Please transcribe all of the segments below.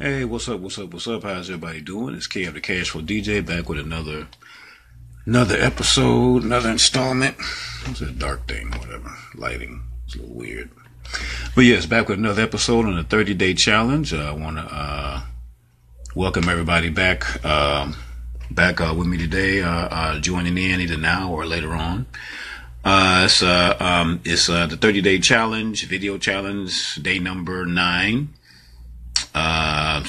Hey, what's up? What's up? What's up? How's everybody doing? It's K of the Cash Flow DJ back with another episode, another installment. What's that dark thing? Whatever. Lighting. It's a little weird. But yes, back with another episode on the 30-day challenge. I want to welcome everybody back with me today, joining in either now or later on. It's the 30-day challenge, video challenge, day number 9.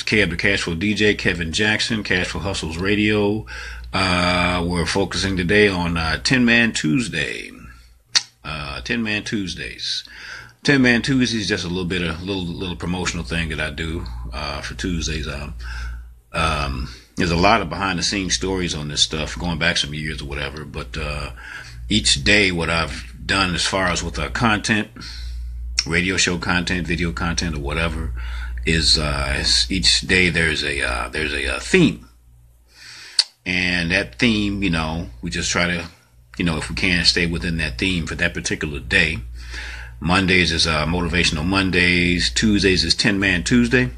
K of the Cash Flow DJ, Kevin Jackson, Cash Flow Hustles Radio. We're focusing today on 10-Man Tuesday. 10-Man Tuesdays. 10-Man Tuesdays is just a little promotional thing that I do for Tuesdays. There's a lot of behind the scenes stories on this stuff going back some years or whatever, but each day what I've done as far as with content, radio show content, video content or whatever, is each day there's a theme, and that theme, we just try to, if we can, stay within that theme for that particular day. Mondays is Motivational Mondays. Tuesdays is 10-Man Tuesday.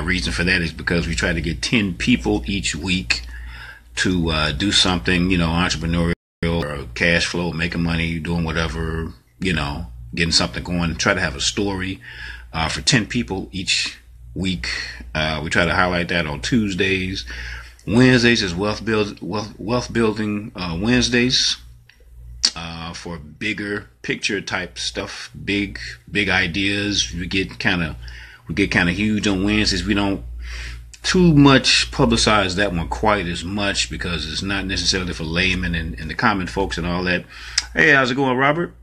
Reason for that is because we try to get 10 people each week to do something, entrepreneurial or cash flow, making money, doing whatever, getting something going. Try to have a story for 10 people each week. We try to highlight that on Tuesdays. Wednesdays is wealth building Wednesdays, for bigger picture type stuff, big ideas. We get kind of huge on Wednesdays. We don't too much publicize that one quite as much because it's not necessarily for laymen and the common folks and all that. Hey, how's it going, Robert?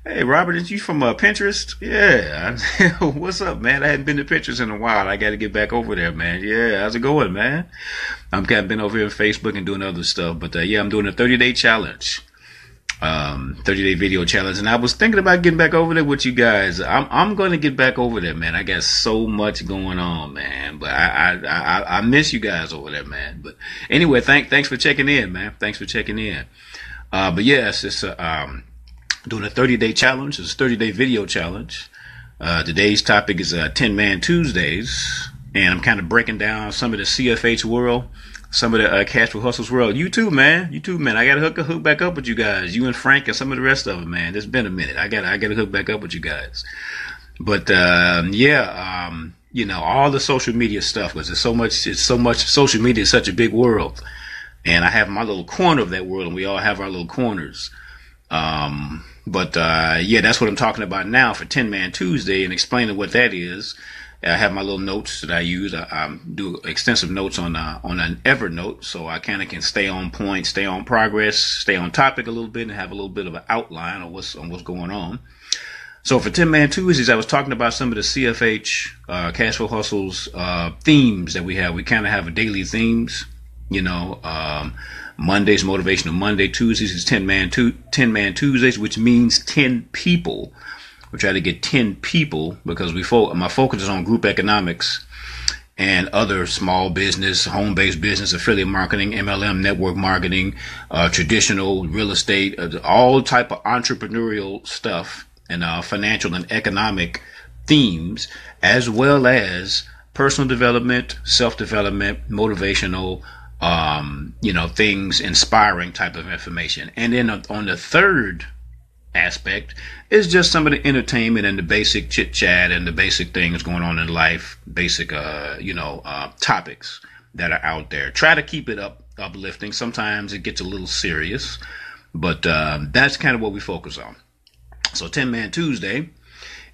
Hey, Robert, is you from Pinterest? Yeah. What's up, man? I hadn't been to Pinterest in a while. I got to get back over there, man. Yeah, how's it going, man? I'm kind of been over here on Facebook and doing other stuff. But, I'm doing a 30-day challenge, 30-day video challenge. And I was thinking about getting back over there with you guys. I'm going to get back over there, man. I got so much going on, man. But I miss you guys over there, man. But anyway, thanks for checking in, man. Thanks for checking in. But yes, it's doing a 30-day challenge. It's a 30-day video challenge. Today's topic is 10-Man Tuesdays, and I'm kind of breaking down some of the CFH world, some of the Cash Flow Hustles world. You too, man. I got to hook back up with you guys. You and Frank and some of the rest of them, man. It's been a minute. I got to hook back up with you guys. But all the social media stuff, because it's so much. Social media is such a big world, and I have my little corner of that world, and we all have our little corners. That's what I'm talking about now for 10-Man Tuesday and explaining what that is. I have my little notes that I use. I do extensive notes on an Evernote, so I kind of can stay on point, stay on progress, stay on topic a little bit, and have a little bit of an outline on what's going on. So for 10-Man Tuesdays, I was talking about some of the CFH, Cash Flow Hustles, themes that we have. We kind of have a daily themes, Mondays, Motivational Monday. Tuesdays is 10-Man Tuesdays, which means 10 people. We try to get 10 people because my focus is on group economics and other small business, home-based business, affiliate marketing, MLM, network marketing, traditional real estate, all type of entrepreneurial stuff and financial and economic themes, as well as personal development, self-development, motivational, things, inspiring type of information. And then on the third aspect is just some of the entertainment and the basic chit chat and the basic things going on in life, basic, topics that are out there. Try to keep it uplifting. Sometimes it gets a little serious, but that's kind of what we focus on. So 10-Man Tuesday.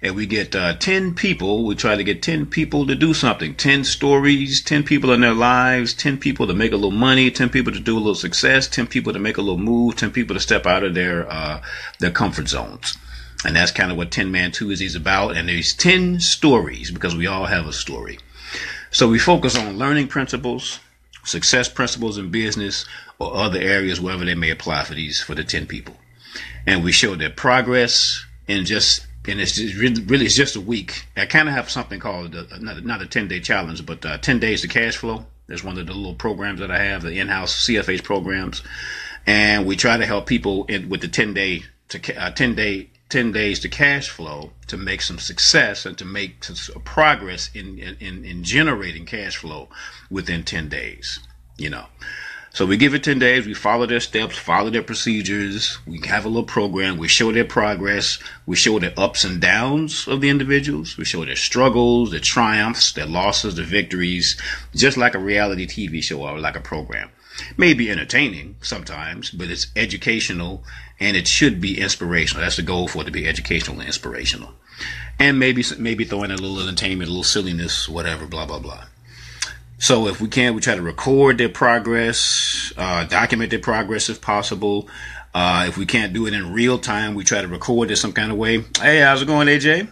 And we get 10 people. We try to get 10 people to do something. 10 stories, 10 people in their lives, 10 people to make a little money, 10 people to do a little success, 10 people to make a little move, 10 people to step out of their comfort zones. And that's kind of what 10-Man Tuesday is about. And there's 10 stories because we all have a story. So we focus on learning principles, success principles in business, or other areas wherever they may apply for the 10 people. And we show their progress and it's just a week. I kind of have something called not a 10-day challenge, but 10 days to cash flow. There's one of the little programs that I have, the in-house CFH programs, and we try to help people with the 10-day 10 days to cash flow to make some success and to make progress in generating cash flow within 10 days, you know. So we give it 10 days, we follow their steps, follow their procedures, we have a little program, we show their progress, we show the ups and downs of the individuals, we show their struggles, their triumphs, their losses, their victories, just like a reality TV show or like a program. May be entertaining sometimes, but it's educational and it should be inspirational. That's the goal for it, to be educational and inspirational. And maybe throw in a little entertainment, a little silliness, whatever, blah, blah, blah. So if we can, we try to record their progress, document their progress if possible. If we can't do it in real time, we try to record it some kind of way. Hey, how's it going, AJ?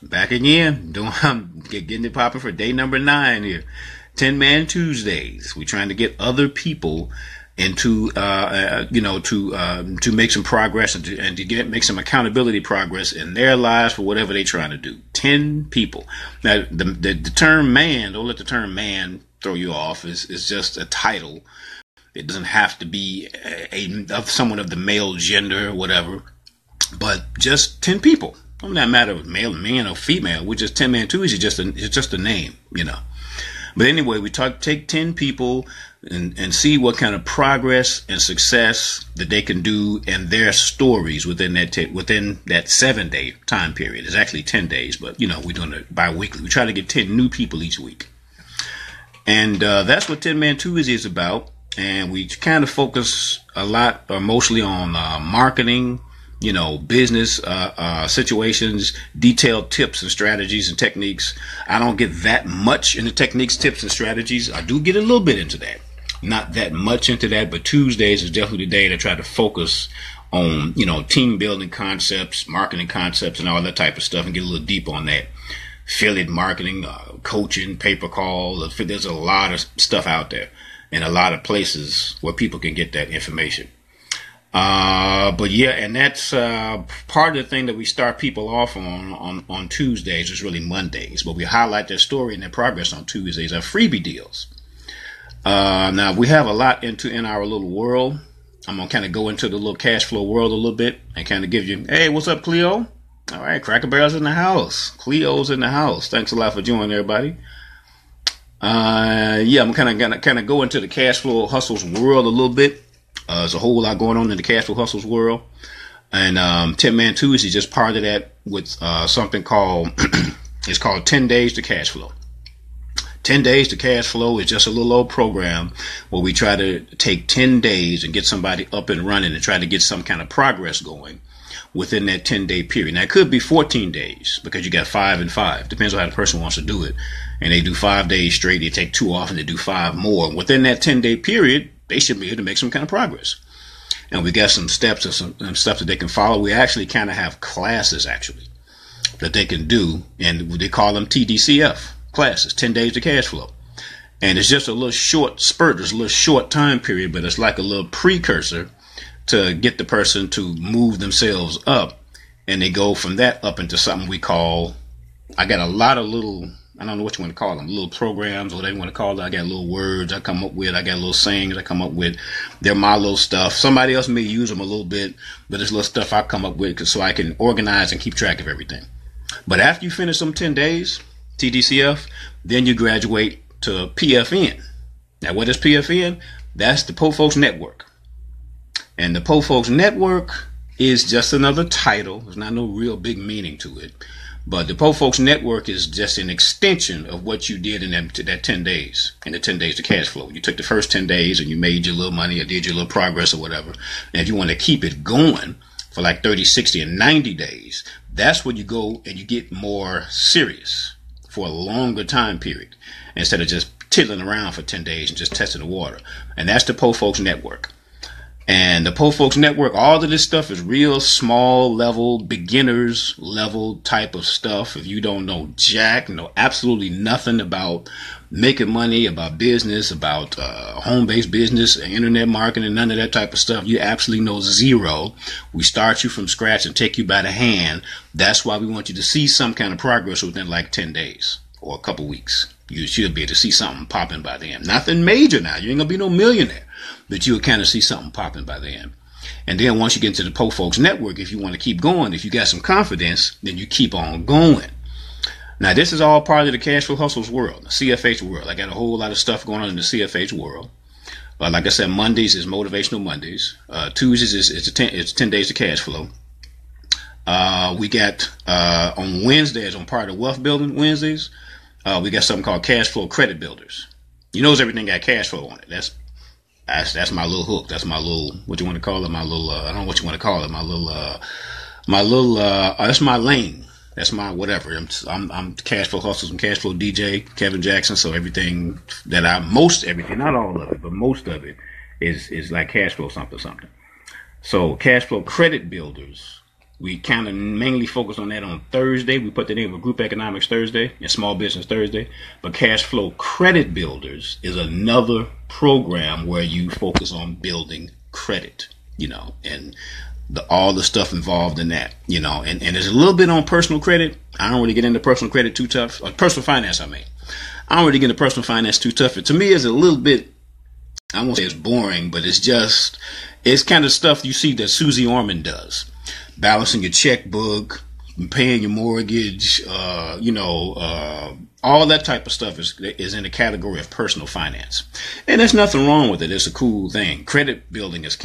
Back again, getting it popping for day number 9 here. 10-Man Tuesdays. We're trying to get other people into, to make some progress and to make some accountability progress in their lives for whatever they're trying to do. 10 people. Now, the term man, don't let the term man throw you off. It's just a title. It doesn't have to be someone of the male gender or whatever, but just 10 people. It does not matter if male, man, or female. We're just 10-Man Tuesday. It's just a name, you know. But anyway, we take 10 people and see what kind of progress and success that they can do in their stories within that 7-day time period. It's actually 10 days, but you know, we're doing it bi-weekly. We try to get 10 new people each week. And that's what 10-Man Tuesday is about. And we kind of focus a lot or mostly on marketing, you know, business situations, detailed tips and strategies and techniques. I don't get that much into techniques, tips, and strategies. I do get a little bit into that. Not that much into that, but Tuesdays is definitely the day to try to focus on, you know, team building concepts, marketing concepts, and all that type of stuff, and get a little deep on that. Affiliate marketing, coaching, pay-per-call. There's a lot of stuff out there and a lot of places where people can get that information. But yeah, and that's part of the thing that we start people off on Tuesdays. Is really Mondays, but we highlight their story and their progress on Tuesdays. Our freebie deals. Now we have a lot in our little world. I'm gonna kind of go into the little cash flow world a little bit and kind of give you, hey, what's up, Cleo? All right, Cracker Barrel's in the house. Cleo's in the house. Thanks a lot for joining, everybody. Yeah, I'm kind of go into the cash flow hustles world a little bit. There's a whole lot going on in the cash flow hustles world, and 10-Man Tuesday is just part of that with something called it's called 10 Days to Cash Flow. 10 Days to Cash Flow is just a little old program where we try to take 10 days and get somebody up and running and try to get some kind of progress going within that 10-day period. Now, it could be 14 days because you got 5 and 5. Depends on how the person wants to do it. And they do 5 days straight. They take 2 off and they do 5 more. Within that 10-day period, they should be able to make some kind of progress. And we got some steps and some stuff that they can follow. We actually kind of have classes actually that they can do, and they call them TDCF classes, 10 Days to Cash Flow. And it's just a little short spurt. It's a little short time period, but it's like a little precursor to get the person to move themselves up. And they go from that up into something we call, I got a lot of little, I don't know what you want to call them, little programs or whatever you want to call it. I got little words I come up with. I got little sayings I come up with. They're my little stuff. Somebody else may use them a little bit, but it's little stuff I come up with so I can organize and keep track of everything. But after you finish them 10 days, TDCF, then you graduate to PFN. Now, what is PFN? That's the Po Folks Network. And the Po Folks Network is just another title. There's not no real big meaning to it. But the Po Folks Network is just an extension of what you did in that 10 days, in the 10 days to cash flow. You took the first 10 days and you made your little money or did your little progress or whatever. And if you want to keep it going for like 30, 60, and 90 days, that's where you go and you get more serious for a longer time period instead of just tiddling around for 10 days and just testing the water. And that's the Po Folks Network. And the Po Folks Network, all of this stuff is real small level, beginners level type of stuff. If you don't know jack, know absolutely nothing about making money, about business, about home-based business, internet marketing, none of that type of stuff, you absolutely know zero. We start you from scratch and take you by the hand. That's why we want you to see some kind of progress within like 10 days or a couple weeks. You should be able to see something popping by the end. Nothing major now. You ain't going to be no millionaire. But you'll kind of see something popping by the end. And then once you get into the Po Folks Network, if you want to keep going, if you got some confidence, then you keep on going. Now, this is all part of the Cash Flow Hustles world, the CFH world. I got a whole lot of stuff going on in the CFH world. Like I said, Mondays is Motivational Mondays. Tuesdays it's 10 days to cash flow. We got on Wednesdays, on part of Wealth Building Wednesdays, we got something called Cash Flow Credit Builders. You notice everything got cash flow on it. That's my little hook. That's my little, what you want to call it? My little, I don't know what you want to call it. That's my lane. That's my whatever. I'm Cash Flow Hustles and Cash Flow DJ, Kevin Jackson. So everything that everything, not all of it, but most of it is like cash flow something. So Cash Flow Credit Builders, we kind of mainly focus on that on Thursday. We put that in with Group Economics Thursday and Small Business Thursday. But Cash Flow Credit Builders is another program where you focus on building credit, and all the stuff involved in that, and there's a little bit on personal credit. I don't really get into personal credit too tough, or personal finance, I don't really get into personal finance too tough. To me, it's a little bit, I won't say it's boring, but it's kind of stuff you see that Susie Orman does. Balancing your checkbook, paying your mortgage, all that type of stuff is in the category of personal finance. And there's nothing wrong with it. It's a cool thing. Credit building is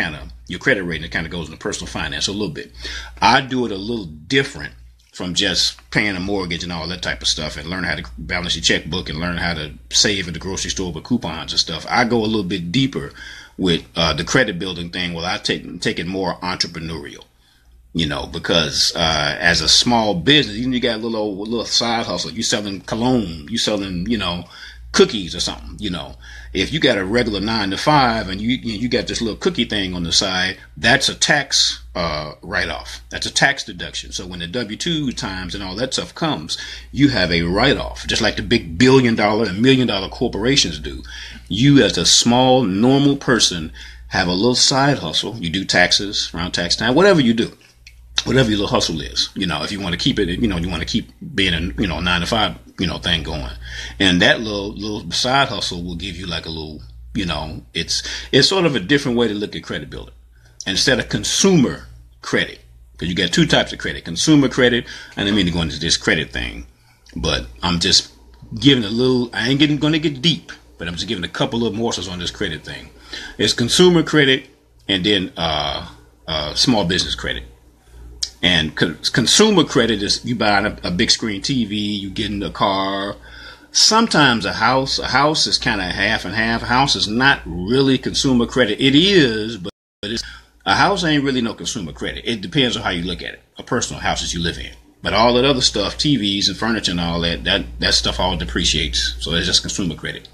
your credit rating kind of goes into personal finance a little bit. I do it a little different from just paying a mortgage and all that type of stuff, and learn how to balance your checkbook and learn how to save at the grocery store with coupons and stuff. I go a little bit deeper with the credit building thing. Well, I take it more entrepreneurial. Because as a small business, even you got a little side hustle. You selling cologne, you selling, cookies or something. If you got a regular 9 to 5 and you got this little cookie thing on the side, that's a tax write-off. That's a tax deduction. So when the W-2 times and all that stuff comes, you have a write-off, just like the big $1 billion and $1 million corporations do. You, as a small normal person, have a little side hustle. You do taxes around tax time, whatever you do. Whatever your little hustle is, if you want to keep it, you want to keep being a, 9 to 5, thing going. And that little side hustle will give you like a little, it's sort of a different way to look at credit building. Instead of consumer credit, because you got two types of credit, consumer credit. I didn't mean to go into this credit thing, but I'm just giving I ain't going to get deep, but I'm just giving a couple of morsels on this credit thing. It's consumer credit and then, small business credit. And consumer credit is you buy a big screen TV, you get in a car, sometimes a house. A house is kind of half and half. A house is not really consumer credit. It is, but a house ain't really no consumer credit. It depends on how you look at it. A personal house that you live in. But all that other stuff, TVs and furniture and all that stuff all depreciates. So it's just consumer credit.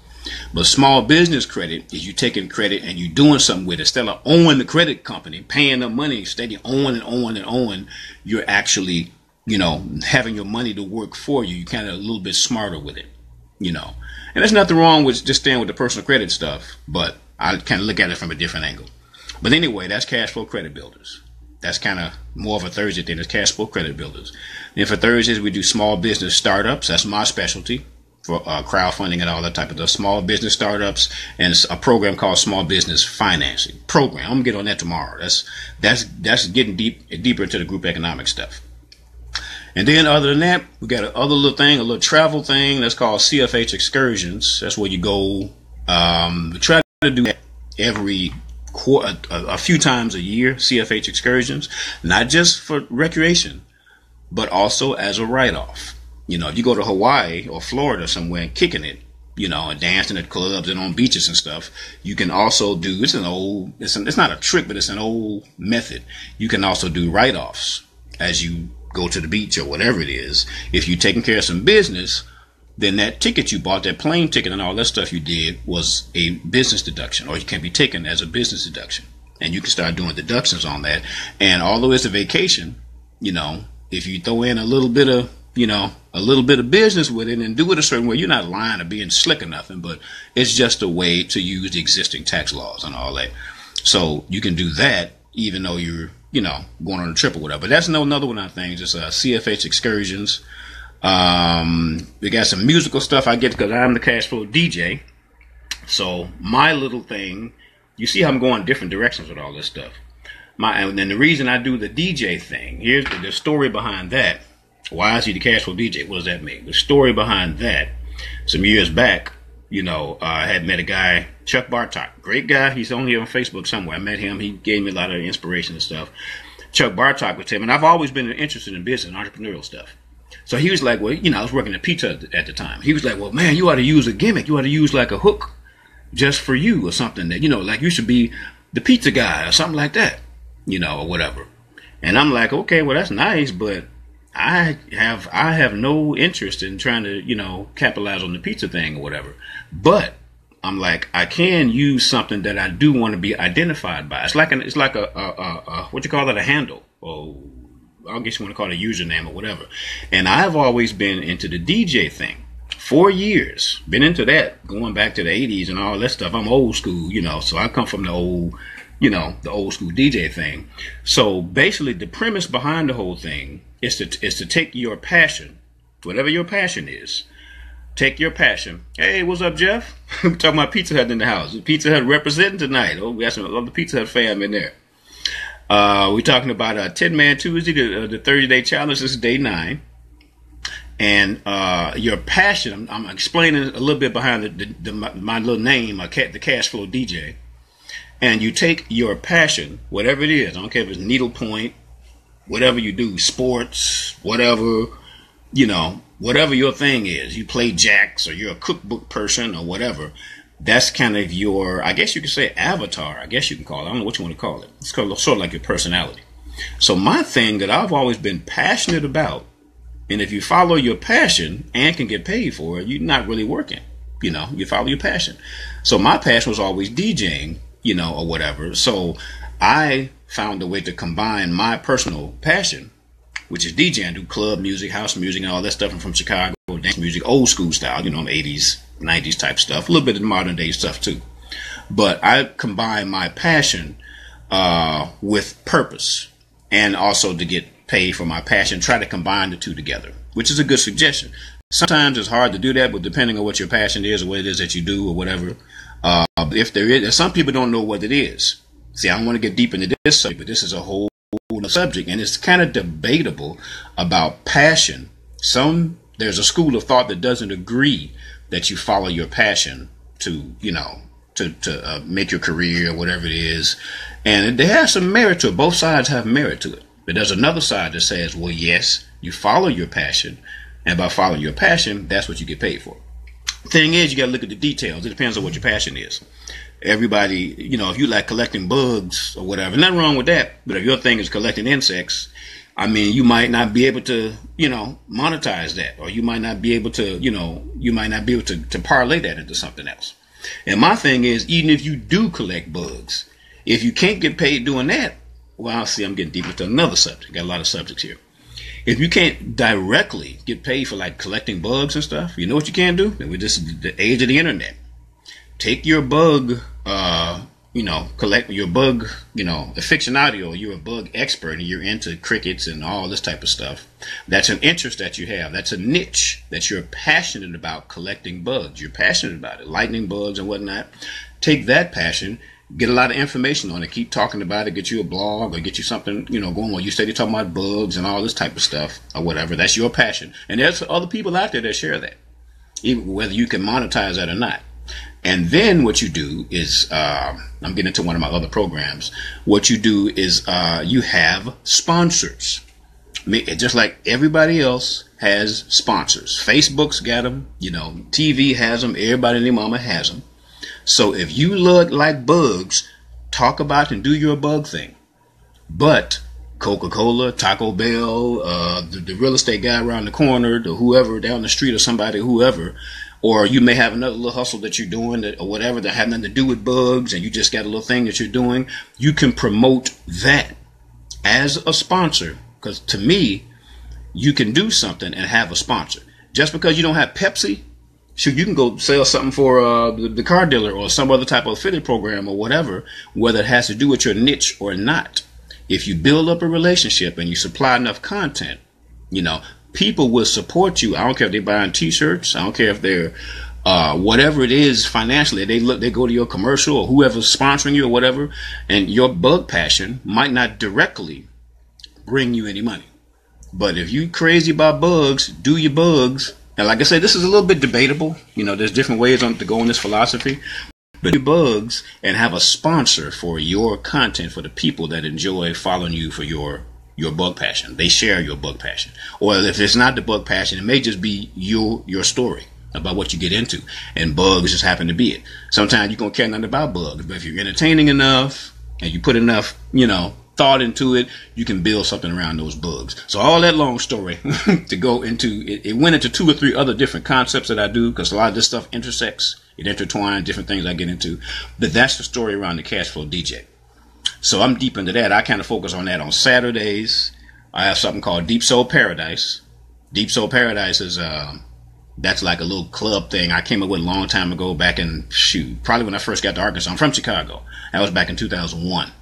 But small business credit is you taking credit and you doing something with it. Instead of owing the credit company, paying them money, steady owing, you're actually, having your money to work for you. You're kind of a little bit smarter with it, And there's nothing wrong with just staying with the personal credit stuff, but I kind of look at it from a different angle. But anyway, that's Cash Flow Credit Builders. That's kind of more of a Thursday thing. It's Cash Flow Credit Builders. Then for Thursdays, we do small business startups. That's my specialty. For crowdfunding and all that type of stuff, small business startups, and a program called Small Business Financing Program. I'm gonna get on that tomorrow. That's getting deeper into the group economic stuff. And then other than that, we got a little travel thing that's called CFH Excursions. That's where you go. We try to do that every quarter, a few times a year. CFH Excursions, not just for recreation, but also as a write-off. If you go to Hawaii or Florida somewhere and kicking it, and dancing at clubs and on beaches and stuff, you can also do, it's not a trick, but it's an old method. You can also do write-offs as you go to the beach or whatever it is. If you're taking care of some business, then that ticket you bought, that plane ticket and all that stuff you did was a business deduction, or it can be taken as a business deduction. And you can start doing deductions on that. And although it's a vacation, if you throw in a little bit of business with it and do it a certain way. You're not lying or being slick or nothing, but it's just a way to use the existing tax laws and all that. So you can do that even though you're, going on a trip or whatever. But that's another one of the things. It's CFH Excursions. We got some musical stuff I get because I'm the Cash Flow DJ. So my little thing, you see how I'm going different directions with all this stuff. And the reason I do the DJ thing, here's the story behind that. Why is he the cash flow DJ? What does that mean? The story behind that, some years back, I had met a guy, Chuck Bartok, great guy. He's only on Facebook somewhere. I met him. He gave me a lot of inspiration and stuff. Chuck Bartok was him, and I've always been interested in business and entrepreneurial stuff. So he was like, well, I was working at Pizza at the time. He was like, well, man, you ought to use a gimmick. You ought to use like a hook just for you or something that, like you should be the pizza guy or something like that, or whatever. And I'm like, okay, well, that's nice, but I have no interest in trying to, capitalize on the pizza thing or whatever. But I'm like, I can use something that I do want to be identified by. It's like a what you call it, a handle, or I guess you want to call it a username or whatever. And I've always been into the DJ thing. 4 years, been into that, going back to the 80s and all that stuff. I'm old school, so I come from the old school DJ thing. So basically the premise behind the whole thing is to take your passion, whatever your passion is, take your passion. Hey, what's up, Jeff? We're talking about Pizza Hut in the house. Pizza Hut representing tonight. Oh, we got some of the Pizza Hut fam in there. We're talking about a 10-man Tuesday, the 30-day challenge. This is day 9. And your passion, I'm explaining a little bit behind my little name, the Cash Flow DJ. And you take your passion, whatever it is, I don't care if it's needlepoint, whatever you do, sports, whatever, whatever your thing is. You play jacks, or you're a cookbook person, or whatever. That's kind of your, I guess you could say, avatar. I guess you can call it. I don't know what you want to call it. It's sort of like your personality. So my thing that I've always been passionate about, and if you follow your passion and can get paid for it, you're not really working. You follow your passion. So my passion was always DJing, or whatever. So I found a way to combine my personal passion, which is DJing, do club music, house music, and all that stuff. I'm from Chicago, dance music, old school style, 80s, 90s type stuff, a little bit of modern day stuff too. But I combine my passion with purpose, and also to get paid for my passion, try to combine the two together, which is a good suggestion. Sometimes it's hard to do that, but depending on what your passion is or what it is that you do or whatever, if there is, some people don't know what it is. See, I don't want to get deep into this subject, but this is a whole subject, and it's kind of debatable about passion. There's a school of thought that doesn't agree that you follow your passion to make your career or whatever it is, and it has some merit to it. Both sides have merit to it. But there's another side that says, well, yes, you follow your passion, and by following your passion, that's what you get paid for. Thing is, you got to look at the details. It depends on what your passion is. Everybody, if you like collecting bugs or whatever, nothing wrong with that. But if your thing is collecting insects, you might not be able to, monetize that, or you might not be able to, to parlay that into something else. And my thing is, even if you do collect bugs, if you can't get paid doing that, well, see, I'm getting deep into another subject. Got a lot of subjects here. If you can't directly get paid for like collecting bugs and stuff, you know what you can do? With this the age of the internet, take your bug, collect your bug, aficionado. You're a bug expert and you're into crickets and all this type of stuff. That's an interest that you have. That's a niche that you're passionate about, collecting bugs. You're passionate about it, lightning bugs and whatnot. Take that passion. Get a lot of information on it. Keep talking about it. Get you a blog or get you something, going on. You said you're talking about bugs and all this type of stuff or whatever. That's your passion. And there's other people out there that share that, even whether you can monetize that or not. And then what you do is, I'm getting into one of my other programs. What you do is, you have sponsors. Just like everybody else has sponsors. Facebook's got them, TV has them. Everybody and their mama has them. So if you look like bugs, talk about and do your bug thing. But Coca-Cola, Taco Bell, the real estate guy around the corner, the whoever down the street or somebody, whoever, or you may have another little hustle that you're doing or whatever that have nothing to do with bugs, and you just got a little thing that you're doing. You can promote that as a sponsor, because to me, you can do something and have a sponsor. Just because you don't have Pepsi, shoot, you can go sell something for the car dealer or some other type of affiliate program or whatever, whether it has to do with your niche or not. If you build up a relationship and you supply enough content, people will support you. I don't care if they're buying T-shirts. I don't care if they're whatever it is financially, they go to your commercial or whoever's sponsoring you or whatever, and your bug passion might not directly bring you any money. But if you crazy about bugs, do your bugs. And like I said, this is a little bit debatable. There's different ways to go in this philosophy. But do bugs and have a sponsor for your content for the people that enjoy following you for your bug passion. They share your bug passion. Or if it's not the bug passion, it may just be your story about what you get into. And bugs just happen to be it. Sometimes you don't care nothing about bugs. But if you're entertaining enough and you put enough, thought into it, you can build something around those bugs. So all that long story to go into, it went into 2 or 3 other different concepts that I do, because a lot of this stuff intersects, it intertwines, different things I get into. But that's the story around the Cashflow DJ. So I'm deep into that. I kind of focus on that on Saturdays. I have something called Deep Soul Paradise. Deep Soul Paradise is, that's like a little club thing I came up with a long time ago, back in, probably when I first got to Arkansas. I'm from Chicago. That was back in 2001.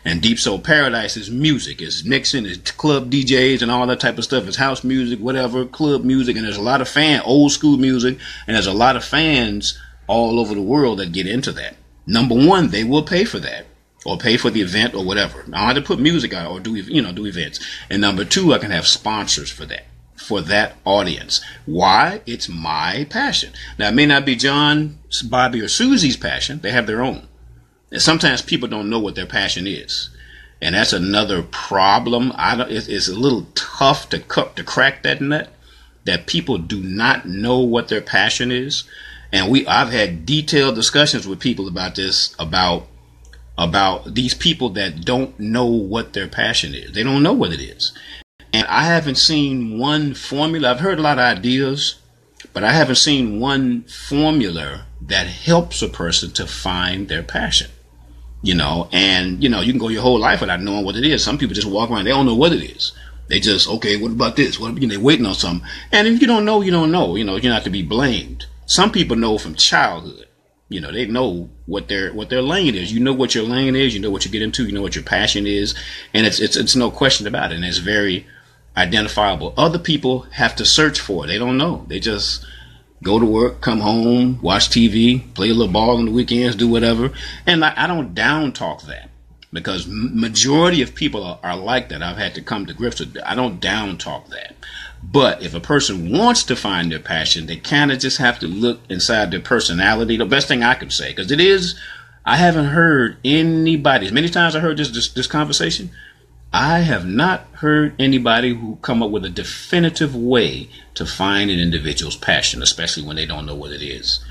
And Deep Soul Paradise is music. It's mixing, it's club DJs and all that type of stuff. It's house music, whatever, club music. And there's a lot of old school music. And there's a lot of fans all over the world that get into that. Number one, they will pay for that, or pay for the event or whatever. I have to put music out or do events. And number two, I can have sponsors for that audience. Why? It's my passion. Now, it may not be John, Bobby, or Susie's passion. They have their own. And sometimes people don't know what their passion is. And that's another problem. It's a little tough to crack that nut, that people do not know what their passion is. And I've had detailed discussions with people about this, about these people that don't know what their passion is. They don't know what it is. And I haven't seen one formula. I've heard a lot of ideas, but I haven't seen one formula that helps a person to find their passion. You can go your whole life without knowing what it is. Some people just walk around, they don't know what it is. They just, okay, what about this? They're waiting on something. And if you don't know, you don't know. You're not to be blamed. Some people know from childhood. They know what their lane is. You know what your lane is. You know what you get into. You know what your passion is. And it's no question about it. And it's very identifiable. Other people have to search for it. They don't know. They just go to work, come home, watch TV, play a little ball on the weekends, do whatever. And I don't down talk that, because majority of people are like that. I've had to come to grips with that. I don't down talk that. But if a person wants to find their passion, they kind of just have to look inside their personality. The best thing I can say, because I haven't heard anybody, as many times I heard this conversation, I have not heard anybody who come up with a definitive way to find an individual's passion, especially when they don't know what it is.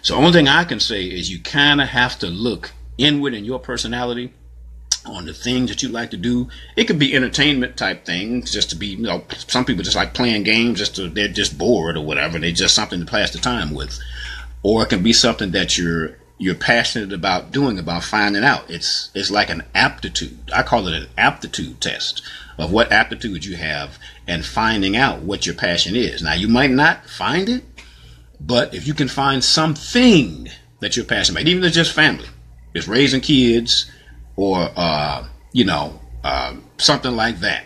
So the only thing I can say is you kind of have to look inward in your personality on the things that you like to do. It could be entertainment type things, just to be, some people just like playing games, they're just bored or whatever. They just something to pass the time with. Or it can be something that you're passionate about doing, about finding out. It's like an aptitude. I call it an aptitude test of what aptitude you have and finding out what your passion is. Now, you might not find it, but if you can find something that you're passionate about, even if it's just family, it's raising kids or, something like that.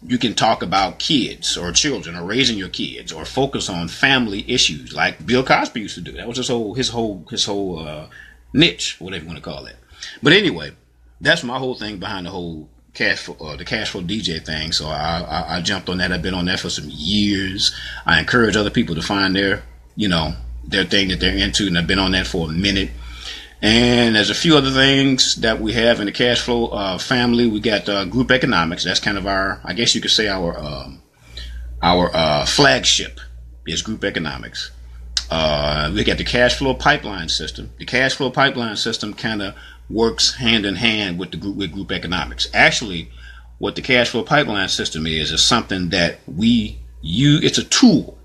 You can talk about kids or children or raising your kids, or focus on family issues like Bill Cosby used to do. That was his whole niche, whatever you want to call it. But anyway, that's my whole thing behind the whole the Cashflow DJ thing. So I jumped on that. I've been on that for some years. I encourage other people to find their thing that they're into, and I've been on that for a minute. And there's a few other things that we have in the Cashflow family. We got group economics. That's kind of I guess you could say our flagship is group economics. We got the Cashflow pipeline system. The Cashflow pipeline system kind of works hand in hand with group economics. Actually, what the Cashflow pipeline system is something that we use. It's a tool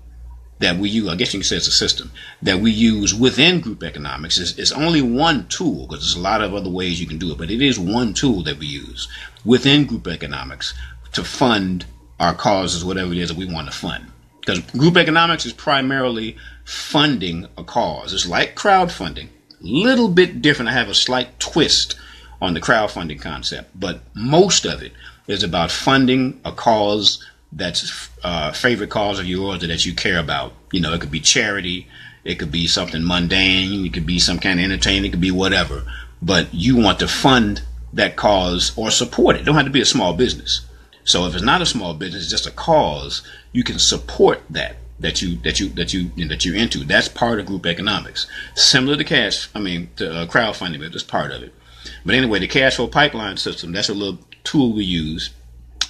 that we use. I guess you can say it's a system that we use within group economics. It's only one tool, because there's a lot of other ways you can do it, but it is one tool that we use within group economics to fund our causes, whatever it is that we want to fund. Because group economics is primarily funding a cause. It's like crowdfunding, little bit different. I have a slight twist on the crowdfunding concept, but most of it is about funding a cause that's favorite cause of yours or that you care about. You know, it could be charity, it could be something mundane, it could be some kind of entertainment, it could be whatever. But you want to fund that cause or support it. It don't have to be a small business. So if it's not a small business, just a cause, you can support that you're into. That's part of group economics. Similar to crowdfunding, but it's part of it. But anyway, the cash flow pipeline system, that's a little tool we use.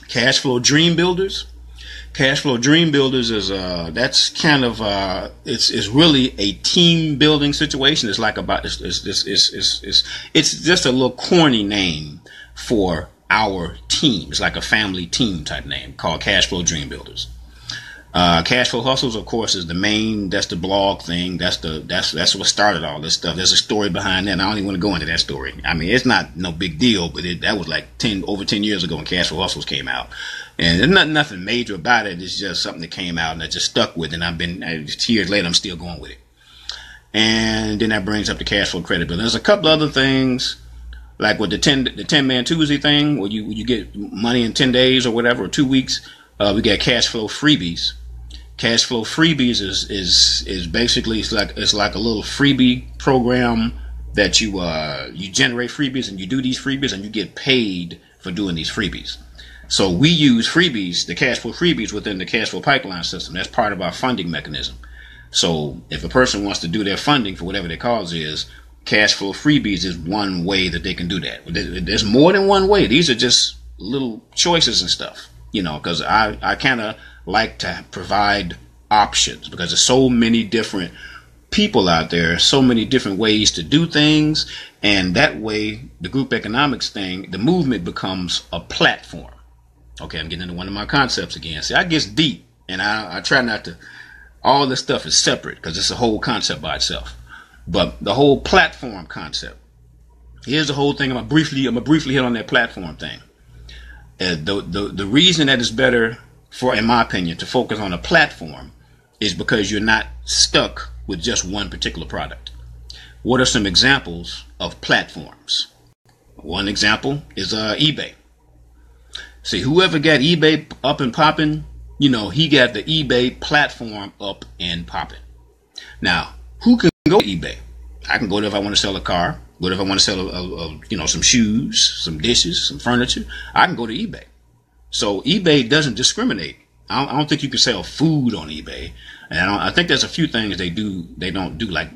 Cash flow dream builders. Cash flow dream builders is that's kind of it's really a team building situation. It's like it's just a little corny name for our team. It's like a family team type name called Cash Flow Dream Builders. Cash Flow Hustles, of course, is the main. That's the blog thing. That's what started all this stuff. There's a story behind that, and I don't even want to go into that story. I mean, it's not no big deal, but that was like over 10 years ago when Cash Flow Hustles came out, and there's nothing major about it. It's just something that came out and I just stuck with, and years later I'm still going with it. And then that brings up the Cash Flow Credit Bill. There's a couple other things. Like with the 10-man Tuesday thing, where you get money in 10 days or whatever, or 2 weeks, we got cash flow freebies. Cash flow freebies is basically it's like a little freebie program that you generate freebies and you do these freebies and you get paid for doing these freebies. So we use freebies, the cash flow freebies within the cash flow pipeline system. That's part of our funding mechanism. So if a person wants to do their funding for whatever their cause is, cash flow freebies is one way that they can do that. There's more than one way. These are just little choices and stuff, you know, because I kind of like to provide options because there's so many different people out there, so many different ways to do things. And that way, the group economics thing, the movement becomes a platform. Okay, I'm getting into one of my concepts again. See, I get deep and I try not to, all this stuff is separate because it's a whole concept by itself. But the whole platform concept, here's the whole thing. I'm gonna briefly hit on that platform thing. The reason that it's better for, in my opinion, to focus on a platform is because you're not stuck with just one particular product. What are some examples of platforms? One example is eBay. See, whoever got eBay up and popping, you know, he got the eBay platform up and popping. Now, who can go to eBay? I can go there if I want to sell a car. Go there if I want to sell some shoes, some dishes, some furniture. I can go to eBay. So eBay doesn't discriminate. I don't think you can sell food on eBay, and I think there's a few things they don't do like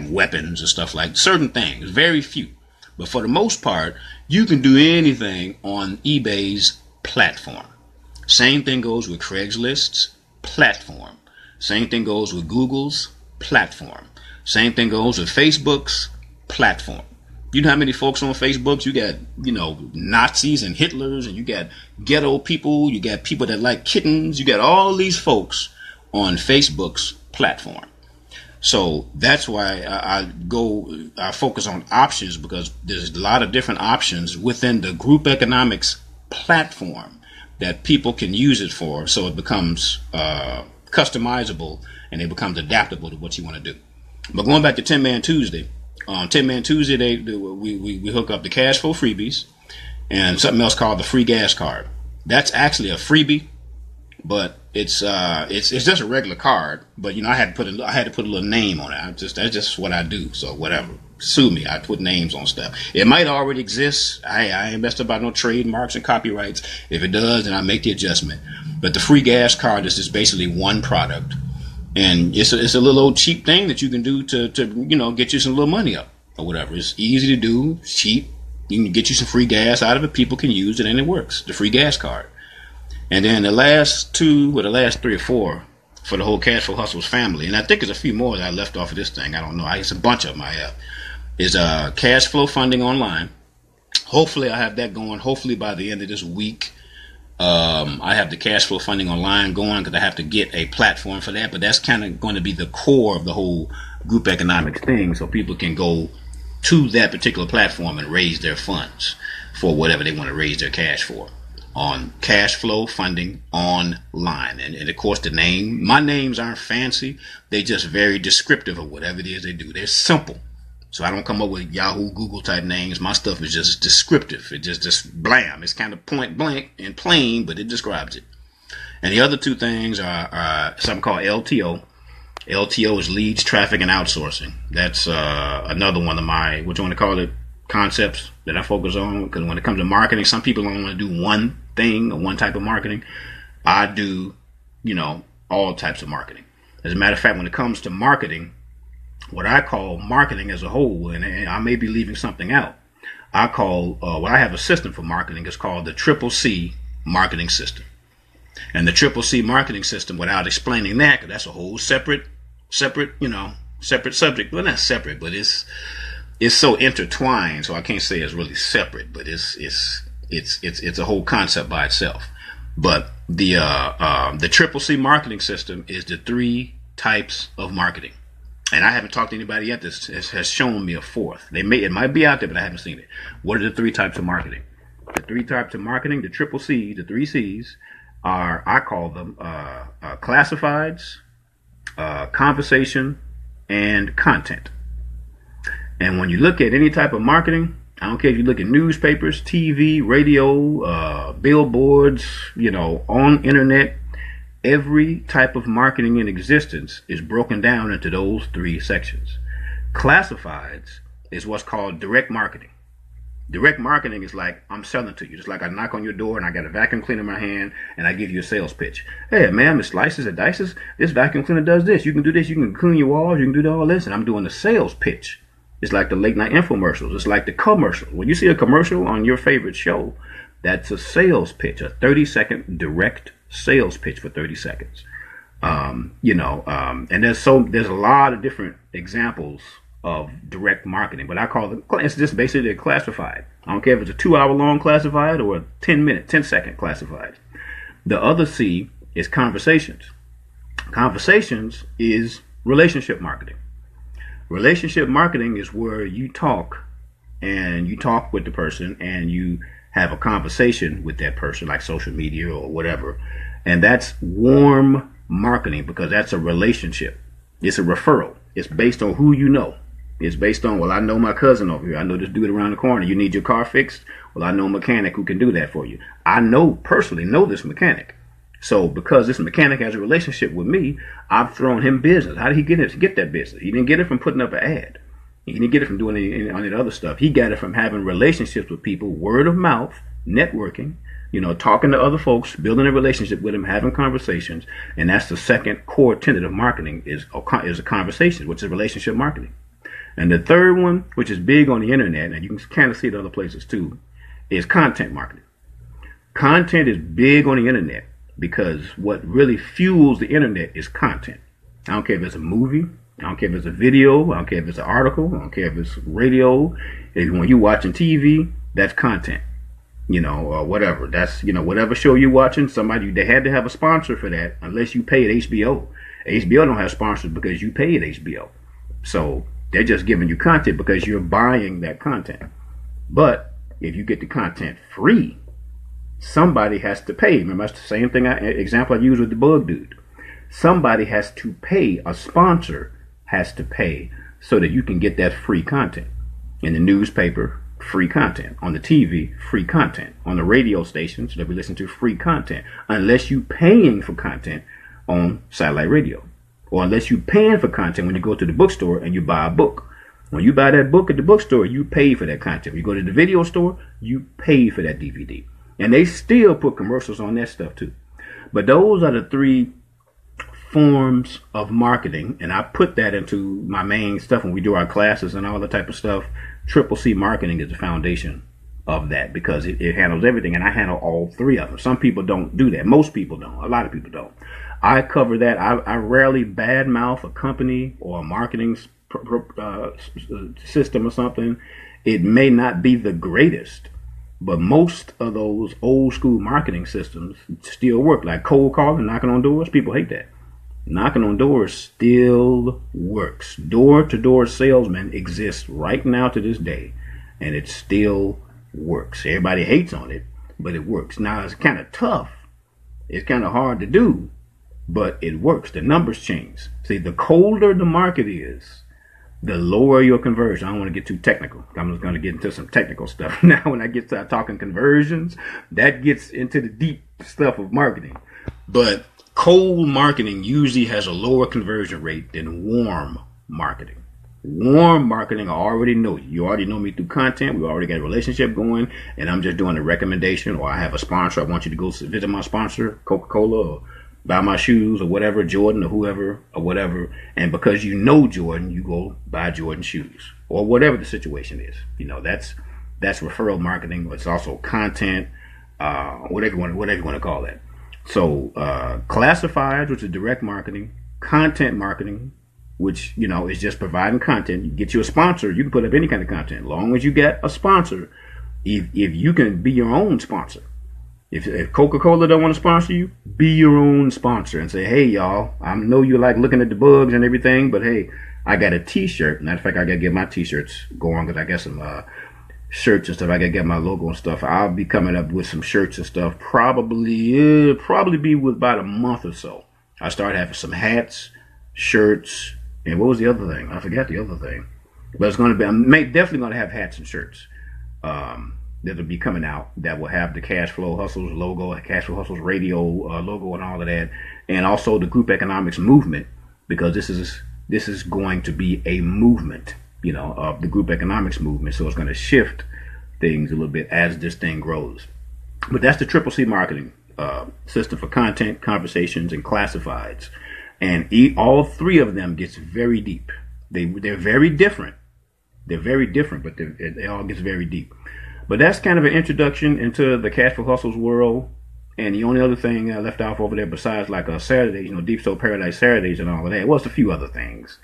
weapons and stuff, like certain things. Very few, but for the most part, you can do anything on eBay's platform. Same thing goes with Craigslist's platform. Same thing goes with Google's platform. Same thing goes with Facebook's platform. You know how many folks on Facebook? You got, Nazis and Hitlers, and you got ghetto people. You got people that like kittens. You got all these folks on Facebook's platform. So that's why I focus on options, because there's a lot of different options within the group economics platform that people can use it for. So it becomes customizable and it becomes adaptable to what you want to do. But going back to 10-Man Tuesday, on 10-Man Tuesday, we hook up the cash flow freebies and something else called the free gas card. That's actually a freebie, but it's just a regular card. But I had to put a little name on it. That's just what I do. So whatever, sue me. I put names on stuff. It might already exist. I ain't messed about no trademarks and copyrights. If it does, then I make the adjustment. But the free gas card is just basically one product. And it's a little old cheap thing that you can do to get you some little money up or whatever. It's easy to do, it's cheap. You can get you some free gas out of it. People can use it and it works. The free gas card. And then the last three or four for the whole Cash Flow Hustles family, and I think there's a few more that I left off of this thing. I don't know. It's a bunch of them I have. Is cash flow funding online. Hopefully I have that going. Hopefully by the end of this week. I have the cash flow funding online going because I have to get a platform for that, but that's kind of going to be the core of the whole group economics thing, so people can go to that particular platform and raise their funds for whatever they want to raise their cash for on cash flow funding online. And of course, my names aren't fancy. They're just very descriptive of whatever it is they do. They're simple. So I don't come up with Yahoo, Google type names. My stuff is just descriptive. It just blam. It's kind of point blank and plain, but it describes it. And the other two things are something called LTO. LTO is leads, traffic, and outsourcing. That's another one of my, what you want to call it, concepts that I focus on. Because when it comes to marketing, some people don't want to do one thing or one type of marketing. I do, all types of marketing. As a matter of fact, when it comes to marketing, what I call marketing as a whole, and I may be leaving something out, I have a system for marketing. It's called the Triple C marketing system. And the Triple C marketing system, without explaining that, because that's a whole separate subject. Well, not separate, but it's so intertwined, so I can't say it's really separate, but it's a whole concept by itself. But the Triple C marketing system is the 3 types of marketing. And I haven't talked to anybody yet that has shown me a fourth. It might be out there, but I haven't seen it. What are the 3 types of marketing? The 3 types of marketing, the Triple C, the 3 C's, are, I call them classifieds, conversation, and content. And when you look at any type of marketing, I don't care if you look at newspapers, TV, radio, billboards, on internet, every type of marketing in existence is broken down into those 3 sections. Classifieds is what's called direct marketing. Direct marketing is like I'm selling to you. Just like I knock on your door and I got a vacuum cleaner in my hand and I give you a sales pitch. Hey, ma'am, it's Slices and Dices. This vacuum cleaner does this. You can do this. You can clean your walls. You can do all this. And I'm doing a sales pitch. It's like the late night infomercials. It's like the commercial. When you see a commercial on your favorite show, that's a sales pitch, a 30-second direct sales pitch for 30 seconds. And there's a lot of different examples of direct marketing, but I call it, it's just basically a classified. I don't care if it's a 2-hour long classified or a 10-second classified. The other C is conversations. Conversations is relationship marketing. Relationship marketing is where you talk with the person and you have a conversation with that person, like social media or whatever. And that's warm marketing because that's a relationship. It's a referral. It's based on who you know. It's based on, well, I know my cousin over here. I know this dude around the corner. You need your car fixed? Well, I know a mechanic who can do that for you. I personally know this mechanic. So because this mechanic has a relationship with me, I've thrown him business. How did he get that business? He didn't get it from putting up an ad. He didn't get it from doing any other stuff. He got it from having relationships with people, word of mouth, networking, talking to other folks, building a relationship with them, having conversations. And that's the second core tenet of marketing is a conversation, which is relationship marketing. And the third one, which is big on the internet, and you can kind of see it other places too, is content marketing. Content is big on the internet because what really fuels the internet is content. I don't care if it's a movie. I don't care if it's a video. I don't care if it's an article. I don't care if it's radio. When you're watching TV, that's content. Or whatever. That's, whatever show you're watching, they had to have a sponsor for that unless you paid HBO. HBO don't have sponsors because you paid HBO. So they're just giving you content because you're buying that content. But if you get the content free, somebody has to pay. Remember, that's the same example I used with the bug dude. Somebody has to pay. A sponsor has to pay so that you can get that free content. In the newspaper, free content. On the TV, free content. On the radio stations that we listen to, free content. Unless you're paying for content on satellite radio. Or unless you're paying for content when you go to the bookstore and you buy a book. When you buy that book at the bookstore, you pay for that content. When you go to the video store, you pay for that DVD. And they still put commercials on that stuff too. But those are the 3 forms of marketing. And I put that into my main stuff when we do our classes and all that type of stuff. Triple C marketing is the foundation of that because it handles everything. And I handle all 3 of them. Some people don't do that. Most people don't. A lot of people don't. I cover that. I rarely badmouth a company or a marketing system or something. It may not be the greatest, but most of those old school marketing systems still work. Like cold calling, knocking on doors. People hate that. Knocking on doors still works. Door-to-door salesmen exist right now to this day, and it still works. Everybody hates on it, but it works. Now, it's kind of tough. It's kind of hard to do, but it works. The numbers change. See, the colder the market is, the lower your conversion. I don't want to get too technical. I'm just going to get into some technical stuff. Now, when I get to talking conversions, that gets into the deep stuff of marketing. But cold marketing usually has a lower conversion rate than warm marketing. Warm marketing, I already know you. You already know me through content. We already got a relationship going, and I'm just doing a recommendation, or I have a sponsor. I want you to go visit my sponsor, Coca-Cola, or buy my shoes, or whatever, Jordan, or whoever, or whatever. And because you know Jordan, you go buy Jordan shoes, or whatever the situation is. You know, that's referral marketing. It's also content, whatever you want to call that. So classifieds, which is direct marketing, content marketing, which, you know, is just providing content. You get you a sponsor, you can put up any kind of content. As long as you get a sponsor, if you can be your own sponsor. If Coca-Cola don't want to sponsor you, be your own sponsor and say, hey, y'all, I know you like looking at the bugs and everything, but hey, I got a t-shirt. Matter of fact, I got to get my t-shirts going because I got some shirts and stuff. I got to get my logo and stuff. I'll be coming up with some shirts and stuff probably be with about a month or so. I start having some hats, shirts, and what was the other thing? I forgot the other thing. But it's going to be, I'm definitely going to have hats and shirts that'll be coming out that will have the Cash Flow Hustles logo, Cash Flow Hustles radio logo and all of that. And also the group economics movement, because this is going to be a movement, you know, of the group economics movement. So it's going to shift things a little bit as this thing grows. But that's the Triple C marketing system for content, conversations, and classifieds. And all three of them gets very deep. They're very different. They're very different, but they all gets very deep. But that's kind of an introduction into the Cash Flow Hustles world. And the only other thing I left off over there besides like Saturdays, you know, Deep Soul Paradise Saturdays and all of that, was a few other things.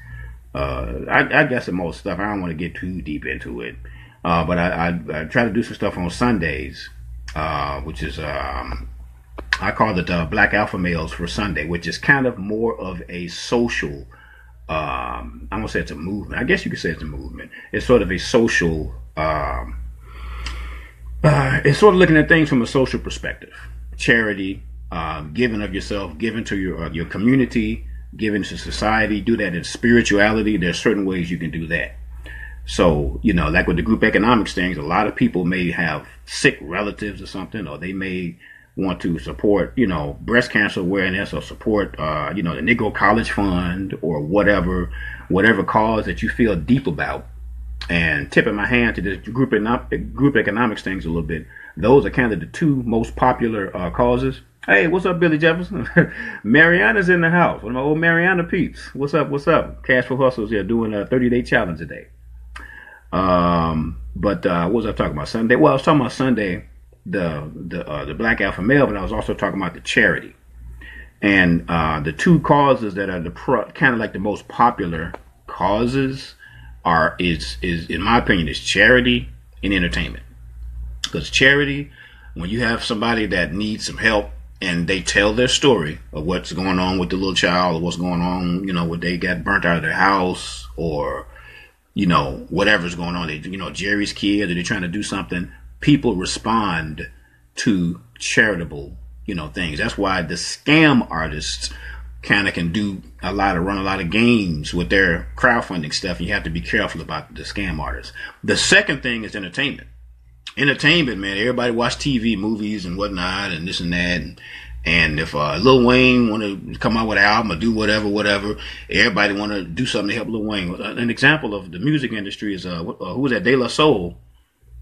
I got some more stuff. I don't want to get too deep into it. But I try to do some stuff on Sundays, which is I call it Black Alpha Males for Sunday, which is kind of more of a social, I'm going to say it's a movement. I guess you could say it's a movement. It's sort of a social, it's sort of looking at things from a social perspective. Charity, giving of yourself, giving to your community, giving to society. Do that in spirituality. There's certain ways you can do that. So, you know, like with the group economics things, a lot of people may have sick relatives or something, or they may want to support, you know, breast cancer awareness, or support, you know, the Negro College Fund, or whatever cause that you feel deep about. And tipping my hand to this group economics things a little bit. Those are kind of the two most popular causes. Hey, what's up, Billy Jefferson? Mariana's in the house. One of my old Mariana peeps. What's up? What's up? Cash Flow Hustles here doing a 30-day challenge today. But what was I talking about Sunday? Well, I was talking about Sunday, the Black Alpha Male, but I was also talking about the charity. And the two causes that are kind of like the most popular causes is in my opinion, is charity and entertainment. Because charity, when you have somebody that needs some help and they tell their story of what's going on with the little child, or what's going on, you know, when they got burnt out of their house, or, you know, whatever's going on, you know, Jerry's kid, or they're trying to do something, people respond to charitable, you know, things. That's why the scam artists kind of can run a lot of games with their crowdfunding stuff. And you have to be careful about the scam artists. The second thing is entertainment. Entertainment, man. Everybody watch TV, movies, and whatnot, and this and that. And if Lil Wayne want to come out with an album or do whatever, everybody want to do something to help Lil Wayne. An example of the music industry is who was that? De La Soul.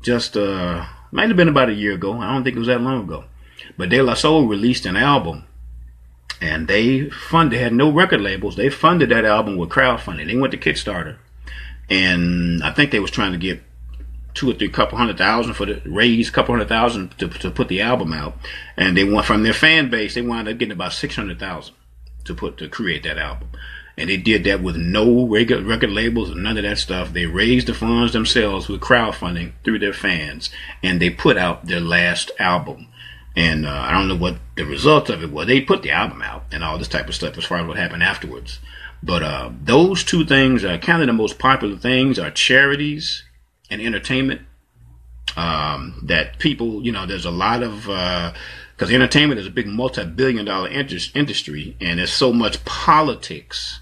Just might have been about a year ago. I don't think it was that long ago. But De La Soul released an album. And they had no record labels. They funded that album with crowdfunding. They went to Kickstarter. And I think they was trying to get couple hundred thousand to put the album out. And they went from their fan base, they wound up getting about 600,000 to create that album. And they did that with no record labels and none of that stuff. They raised the funds themselves with crowdfunding through their fans. And they put out their last album. And I don't know what the result of it was. They put the album out and all this type of stuff as far as what happened afterwards. But those two things are kind of the most popular things, are charities and entertainment. That people, you know, there's a lot of, because entertainment is a big multi-billion-dollar industry, and there's so much politics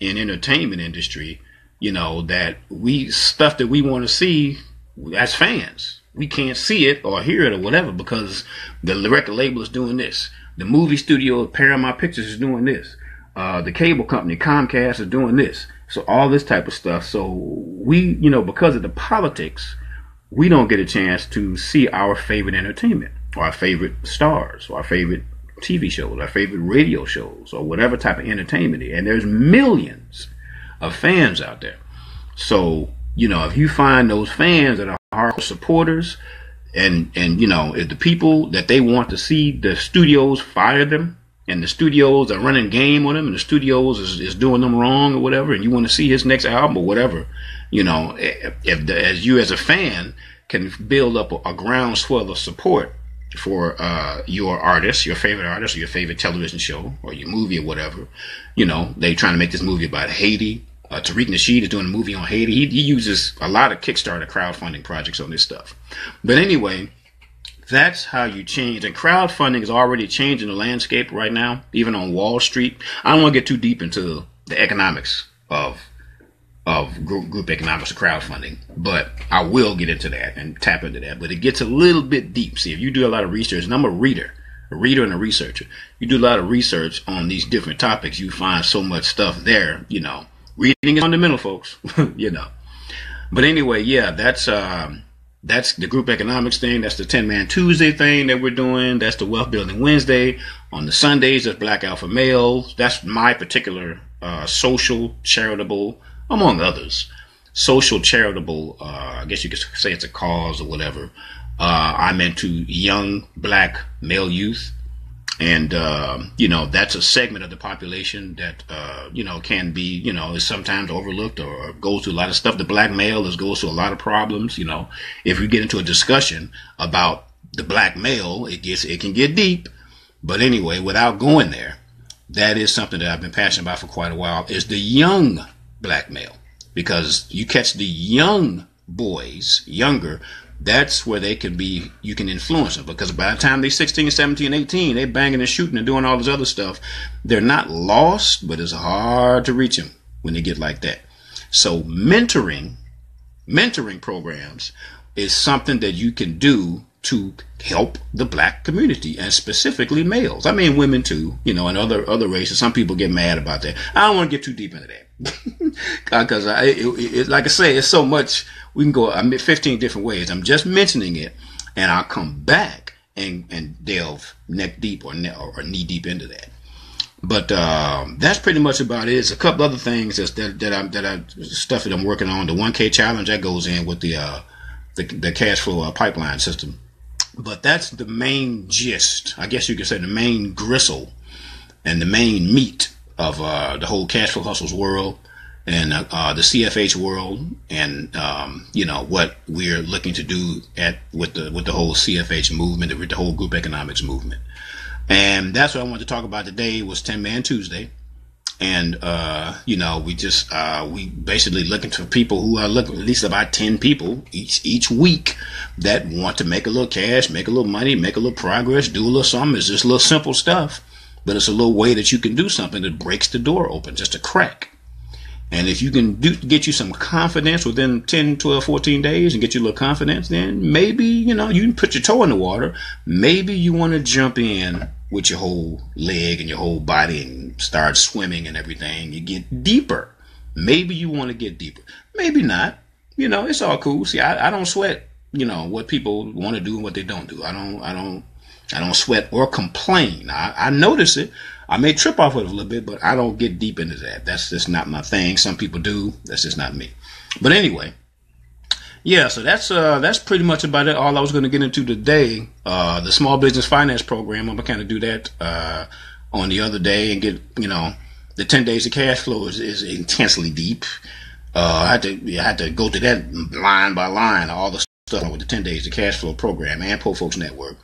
in entertainment industry, you know, that stuff that we want to see as fans, we can't see it or hear it or whatever because the record label is doing this. The movie studio, Paramount Pictures, is doing this. The cable company, Comcast, is doing this. So all this type of stuff. So we, because of the politics, we don't get a chance to see our favorite entertainment, or our favorite stars, or our favorite TV shows, our favorite radio shows, or whatever type of entertainment. And there's millions of fans out there. So, if you find those fans that are hardcore supporters, and if the people that they want to see the studios fire them, and the studios are running game on them, and the studios is doing them wrong or whatever, and you want to see his next album or whatever, as you as a fan can build up a groundswell of support for your artist, your favorite artist, or your favorite television show, or your movie or whatever. They trying to make this movie about Haiti. Tariq Nasheed is doing a movie on Haiti. He uses a lot of Kickstarter crowdfunding projects on this stuff. But anyway, that's how you change. And crowdfunding is already changing the landscape right now, even on Wall Street. I don't want to get too deep into the economics of group economics of crowdfunding, but I will get into that and tap into that. But it gets a little bit deep. See, if you do a lot of research, and I'm a reader and a researcher, you do a lot of research on these different topics, you find so much stuff there, Reading is fundamental, folks, But anyway, yeah, that's the group economics thing. That's the 10-Man Tuesday thing that we're doing. That's the Wealth Building Wednesday. On the Sundays, that's Black Alpha Males. That's my particular social, charitable, among others, social, charitable, I guess you could say it's a cause or whatever. I'm into young black male youth. And, that's a segment of the population that, can be, is sometimes overlooked or goes through a lot of stuff. The black male goes through a lot of problems. If we get into a discussion about the black male, it can get deep. But anyway, without going there, that is something that I've been passionate about for quite a while, is the young black male. Because you catch the young boys, younger, that's where you can influence them, because by the time they're 16, 17, 18, they're banging and shooting and doing all this other stuff. They're not lost, but it's hard to reach them when they get like that. So mentoring programs is something that you can do to help the black community, and specifically males. I mean, women too, and other races. Some people get mad about that. I don't want to get too deep into that because like I say, it's so much. We can go 15 different ways. I'm just mentioning it, and I'll come back and delve neck deep or knee deep into that. But that's pretty much about it. There's a couple other things stuff that I'm working on. The 1K challenge that goes in with the cash flow pipeline system. But that's the main gist. I guess you could say the main gristle and the main meat of the whole cash flow hustles world. And the CFH world, and what we're looking to do with the whole CFH movement, with the whole group economics movement. And that's what I wanted to talk about today, was 10-Man Tuesday. And we basically looking for people who are looking, at least about 10 people each week, that want to make a little cash, make a little money, make a little progress, do a little something. It's just a little simple stuff, but it's a little way that you can do something that breaks the door open, just a crack. And if you can get you some confidence within 10, 12, 14 days and get you a little confidence, then maybe, you can put your toe in the water. Maybe you want to jump in with your whole leg and your whole body and start swimming and everything. You get deeper. Maybe you want to get deeper. Maybe not. It's all cool. See, I don't sweat, what people want to do and what they don't do. I don't sweat or complain. I notice it. I may trip off it a little bit, but I don't get deep into that. That's just not my thing. Some people do. That's just not me. But anyway, yeah, so that's pretty much about it. All I was going to get into today, the small business finance program. I'm going to kind of do that on the other day and get, the 10 days of cash flow is intensely deep. I had to go to that line by line, all the stuff with the 10 days of cash flow program and Poor Folks Network.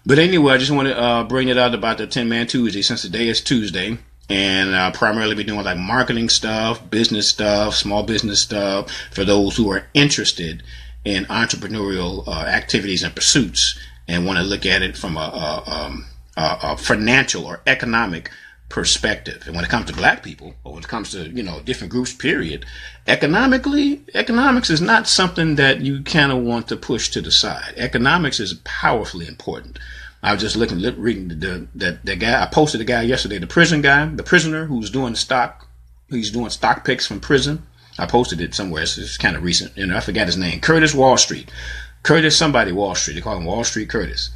But anyway, I just want to bring it out about the 10-Man Tuesday, since today is Tuesday, and primarily be doing like marketing stuff, business stuff, small business stuff for those who are interested in entrepreneurial activities and pursuits and want to look at it from a financial or economic perspective. And when it comes to black people, or when it comes to, different groups, period, economics is not something that you kind of want to push to the side. Economics is powerfully important. I was just reading the guy. I posted the guy yesterday, the prisoner who's doing stock. He's doing stock picks from prison. I posted it somewhere. It's kind of recent. I forgot his name. Curtis Wall Street. Curtis somebody Wall Street. They call him Wall Street Curtis.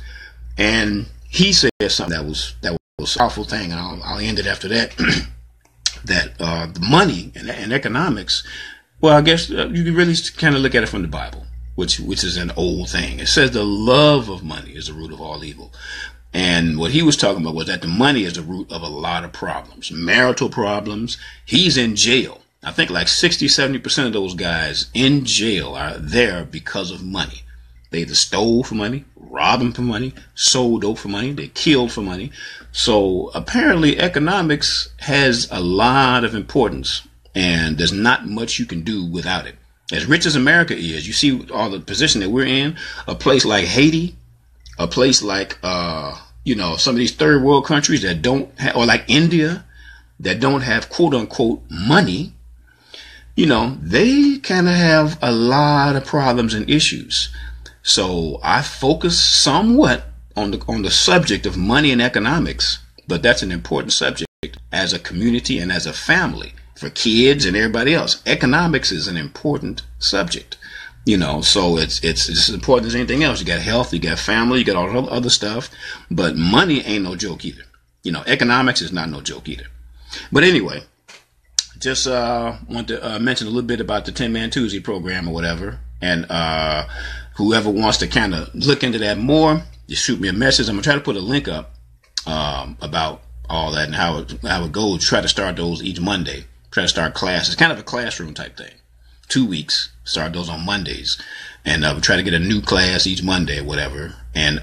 And he said something that was a powerful thing, and I'll end it after that. That the money and economics. Well, I guess you can really kind of look at it from the Bible, which is an old thing. It says the love of money is the root of all evil. And what he was talking about was that the money is the root of a lot of problems, marital problems. He's in jail. I think like 60-70% of those guys in jail are there because of money. They either stole for money, robbed for money, sold dope for money, they killed for money. So apparently economics has a lot of importance, and there's not much you can do without it. As rich as America is, you see all the position that we're in, a place like Haiti, a place like, some of these third world countries that don't have, or like India, that don't have quote unquote money, they kind of have a lot of problems and issues. So I focus somewhat on the subject of money and economics, but that's an important subject as a community and as a family for kids and everybody else. Economics is an important subject, so it's as important as anything else. You got health, you got family, you got all the other stuff, but money ain't no joke either. Economics is not no joke either. But anyway, just want to mention a little bit about the 10-Man Tuesday program or whatever. And whoever wants to kind of look into that more, just shoot me a message. I'm going to try to put a link up about all that and how it goes. Try to start those each Monday. Try to start classes. Kind of a classroom type thing. 2 weeks. Start those on Mondays. And we try to get a new class each Monday or whatever. And,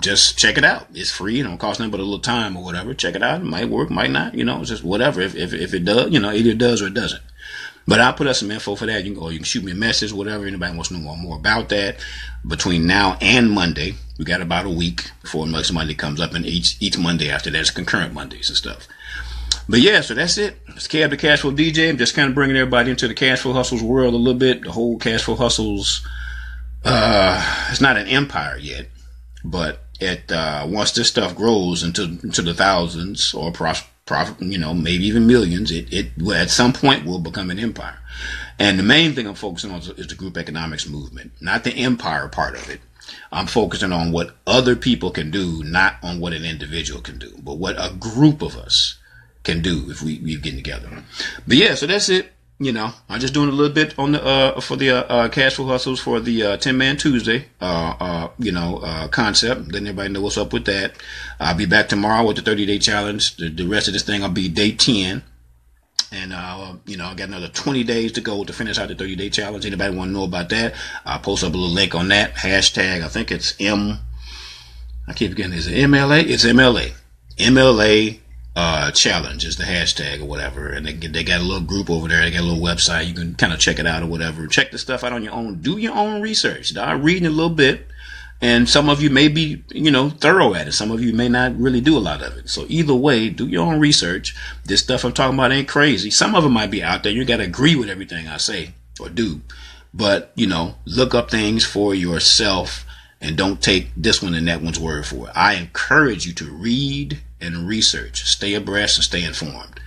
just check it out. It's free. It don't cost nothing but a little time or whatever. Check it out. It might work, might not. It's just whatever. If it does, either it does or it doesn't. But I'll put up some info for that. You can shoot me a message, whatever. Anybody wants to know more about that. Between now and Monday, we got about a week before next Monday comes up, and each Monday after that is concurrent Mondays and stuff. But yeah, so that's it. It's Cab the Cashflow DJ. I'm just kind of bringing everybody into the Cashflow Hustles world a little bit. The whole Cashflow Hustles, it's not an empire yet, but it once this stuff grows into the thousands or profit, maybe even millions, it at some point will become an empire. And the main thing I'm focusing on is the group economics movement, not the empire part of it. I'm focusing on what other people can do, not on what an individual can do, but what a group of us can do if we get together. But yeah, so that's it. I'm just doing a little bit on the for the Cashflow Hustles for the 10-Man Tuesday concept. Letting everybody know what's up with that. I'll be back tomorrow with the 30-day challenge. The rest of this thing will be day 10. And I got another 20 days to go to finish out the 30-day challenge. Anybody want to know about that? I'll post up a little link on that. Hashtag, I think it's I keep forgetting, is it MLA? It's MLA. MLA challenge is the hashtag or whatever. And they got a little group over there. They got a little website. You can kind of check it out or whatever. Check the stuff out on your own. Do your own research. I'm reading a little bit. And some of you may be, thorough at it. Some of you may not really do a lot of it. So either way, do your own research. This stuff I'm talking about ain't crazy. Some of it might be out there. You got to agree with everything I say or do. But, look up things for yourself and don't take this one and that one's word for it. I encourage you to read and research. Stay abreast and stay informed.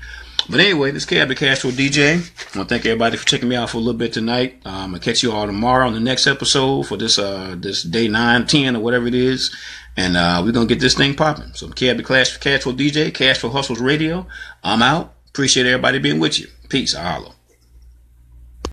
But anyway, this is Cab the Cashflow DJ. I want to thank everybody for checking me out for a little bit tonight. I'm going to catch you all tomorrow on the next episode for this day 9, 10 or whatever it is. And we're going to get this thing popping. So Cab the Cashflow DJ, Cashflow Hustles Radio. I'm out. Appreciate everybody being with you. Peace. I holla.